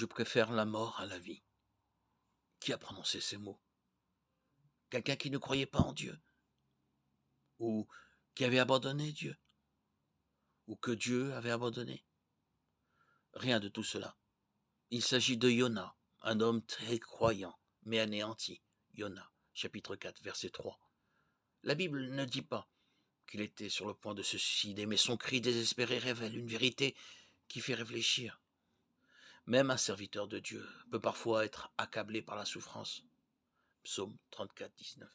Je préfère la mort à la vie. Qui a prononcé ces mots? Quelqu'un qui ne croyait pas en Dieu, ou qui avait abandonné Dieu, ou que Dieu avait abandonné? Rien de tout cela. Il s'agit de Yona, un homme très croyant, mais anéanti. Yona, chapitre 4, verset 3. La Bible ne dit pas qu'il était sur le point de se suicider, mais son cri désespéré révèle une vérité qui fait réfléchir. Même un serviteur de Dieu peut parfois être accablé par la souffrance. Psaume 34, 19.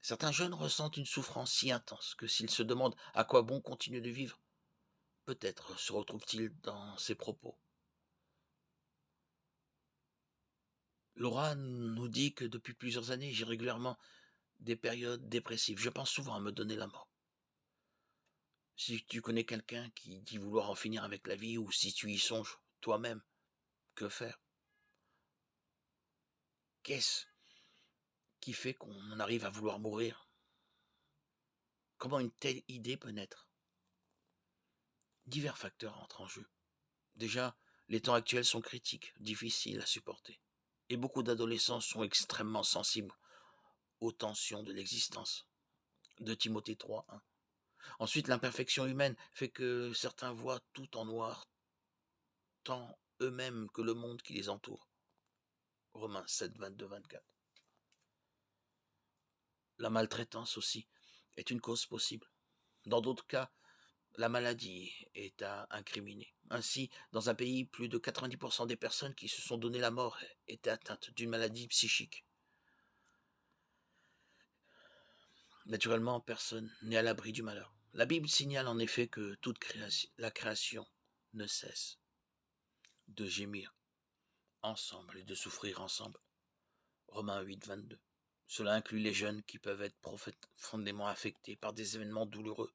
Certains jeunes ressentent une souffrance si intense que s'ils se demandent à quoi bon continuer de vivre, peut-être se retrouvent-ils dans ces propos. Laura nous dit que depuis plusieurs années, j'ai régulièrement des périodes dépressives. Je pense souvent à me donner la mort. Si tu connais quelqu'un qui dit vouloir en finir avec la vie, ou si tu y songes toi-même, que faire? Qu'est-ce qui fait qu'on en arrive à vouloir mourir? Comment une telle idée peut naître? Divers facteurs entrent en jeu. Déjà, les temps actuels sont critiques, difficiles à supporter. Et beaucoup d'adolescents sont extrêmement sensibles aux tensions de l'existence. De Timothée 3, 1. Ensuite, l'imperfection humaine fait que certains voient tout en noir, tant eux-mêmes que le monde qui les entoure. Romains 7, 22, 24. La maltraitance aussi est une cause possible. Dans d'autres cas, la maladie est à incriminer. Ainsi, dans un pays, plus de 90% des personnes qui se sont donné la mort étaient atteintes d'une maladie psychique. Naturellement, personne n'est à l'abri du malheur. La Bible signale en effet que la création ne cesse de gémir ensemble et de souffrir ensemble. Romains 8, 22. Cela inclut les jeunes qui peuvent être profondément affectés par des événements douloureux,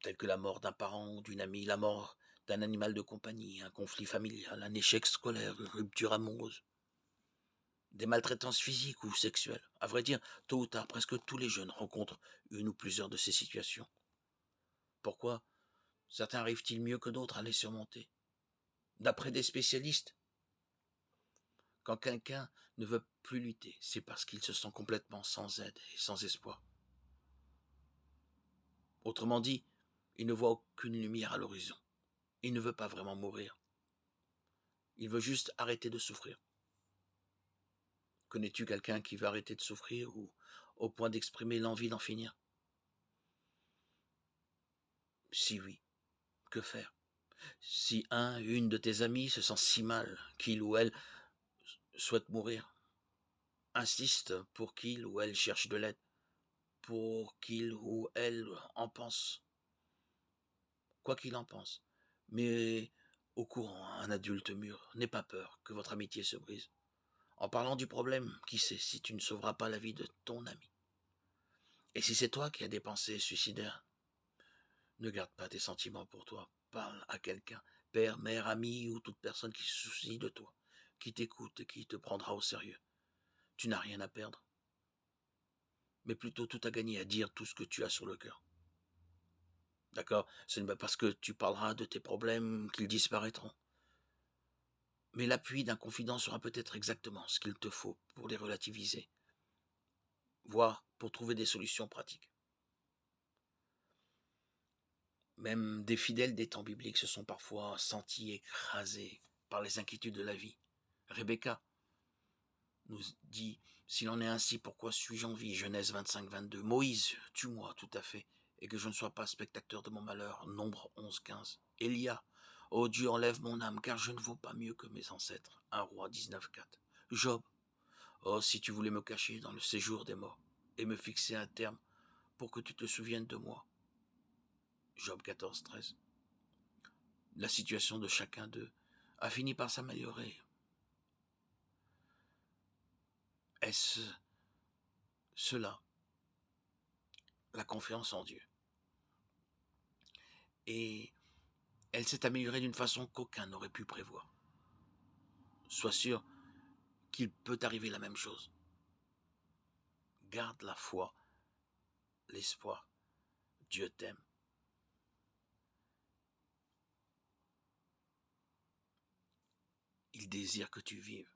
tels que la mort d'un parent ou d'une amie, la mort d'un animal de compagnie, un conflit familial, un échec scolaire, une rupture amoureuse, des maltraitances physiques ou sexuelles. À vrai dire, tôt ou tard, presque tous les jeunes rencontrent une ou plusieurs de ces situations. Pourquoi certains arrivent-ils mieux que d'autres à les surmonter? D'après des spécialistes, quand quelqu'un ne veut plus lutter, c'est parce qu'il se sent complètement sans aide et sans espoir. Autrement dit, il ne voit aucune lumière à l'horizon. Il ne veut pas vraiment mourir. Il veut juste arrêter de souffrir. Connais-tu quelqu'un qui veut arrêter de souffrir ou au point d'exprimer l'envie d'en finir? Si oui, que faire? Si une de tes amies se sent si mal qu'il ou elle souhaite mourir, insiste pour qu'il ou elle cherche de l'aide, pour qu'il ou elle en pense, quoi qu'il en pense. Mais au courant, un adulte mûr, n'aie pas peur que votre amitié se brise. En parlant du problème, qui sait si tu ne sauveras pas la vie de ton ami. Et si c'est toi qui as des pensées suicidaires, ne garde pas tes sentiments pour toi. Parle à quelqu'un, père, mère, ami ou toute personne qui se soucie de toi, qui t'écoute et qui te prendra au sérieux. Tu n'as rien à perdre, mais plutôt tout à gagner à dire tout ce que tu as sur le cœur. D'accord? Ce n'est pas parce que tu parleras de tes problèmes qu'ils disparaîtront. Mais l'appui d'un confident sera peut-être exactement ce qu'il te faut pour les relativiser, voire pour trouver des solutions pratiques. Même des fidèles des temps bibliques se sont parfois sentis écrasés par les inquiétudes de la vie. Rebecca nous dit, s'il en est ainsi, pourquoi suis-je en vie? Genèse 25, 22. Moïse, tue-moi, tout à fait, et que je ne sois pas spectateur de mon malheur. Nombre 11, 15. Élia, ô Dieu, enlève mon âme, car je ne vaux pas mieux que mes ancêtres. 1 Roi 19, 4. Job, oh, si tu voulais me cacher dans le séjour des morts, et me fixer un terme pour que tu te souviennes de moi. Job 14, 13. La situation de chacun d'eux a fini par s'améliorer. Est-ce cela, la confiance en Dieu? Et elle s'est améliorée d'une façon qu'aucun n'aurait pu prévoir. Sois sûr qu'il peut arriver la même chose. Garde la foi, l'espoir. Dieu t'aime. il désire que tu vives.